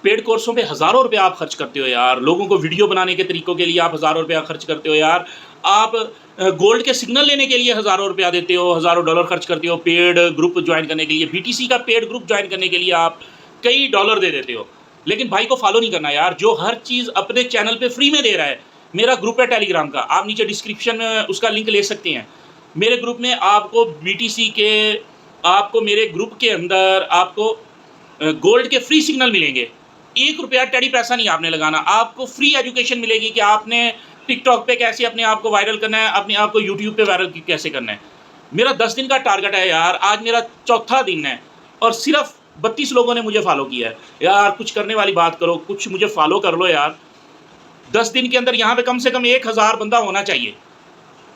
Paid कोर्सों पे हज़ारों रुपए आप खर्च करते हो यार, लोगों को वीडियो बनाने के तरीकों के लिए आप हज़ारों रुपया खर्च करते हो यार, आप गोल्ड के सिग्नल लेने के लिए हज़ारों रुपया देते हो, हज़ारों डॉलर खर्च करते हो, पेड ग्रुप जॉइन करने के लिए, बीटीसी का पेड ग्रुप जॉइन करने के लिए आप कई डॉलर दे देते हो। लेकिन भाई को फॉलो नहीं करना यार, जो हर चीज़ अपने चैनल पे फ्री में दे रहा है। मेरा ग्रुप है टेलीग्राम का, आप नीचे डिस्क्रिप्शन में उसका लिंक ले सकते हैं। मेरे ग्रुप में आपको बीटीसी के, आपको मेरे ग्रुप के अंदर आपको गोल्ड के फ्री सिग्नल मिलेंगे। 1 रुपया टेढ़ी पैसा नहीं आपने लगाना, आपको फ्री एजुकेशन मिलेगी कि आपने टिकटॉक पे कैसे अपने आप को वायरल करना है, अपने आप को यूट्यूब पे वायरल कैसे करना है। मेरा 10 दिन का टारगेट है यार, आज मेरा चौथा दिन है और सिर्फ 32 लोगों ने मुझे फॉलो किया है। यार कुछ करने वाली बात करो, कुछ मुझे फॉलो कर लो यार। 10 दिन के अंदर यहाँ पे कम से कम 1000 बंदा होना चाहिए,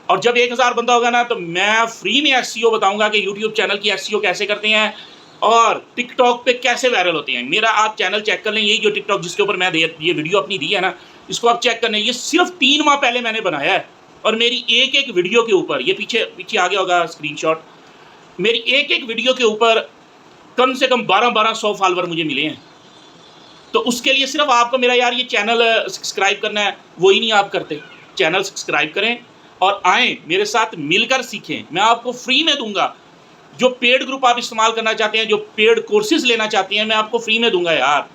और जब 1000 बंदा होगा ना तो मैं फ्री में एसईओ बताऊंगा कि यूट्यूब चैनल की एसईओ कैसे करते हैं और टिकटॉक पे कैसे वायरल होते हैं। मेरा आप चैनल चेक कर लें, यही जो टिकटॉक जिसके ऊपर मैं ये वीडियो अपनी दी है ना, इसको आप चेक कर लें। ये सिर्फ 3 माह पहले मैंने बनाया है और मेरी एक एक वीडियो के ऊपर, ये पीछे पीछे आ गया होगा स्क्रीनशॉट, मेरी एक एक वीडियो के ऊपर कम से कम 1200 फॉलोवर मुझे मिले हैं। तो उसके लिए सिर्फ आपको मेरा यार ये चैनल सब्सक्राइब करना है, वही नहीं आप करते। चैनल सब्सक्राइब करें और आएँ मेरे साथ मिलकर सीखें। मैं आपको फ्री में दूंगा। जो पेड ग्रुप आप इस्तेमाल करना चाहते हैं, जो पेड कोर्सेज लेना चाहते हैं, मैं आपको फ्री में दूंगा यार।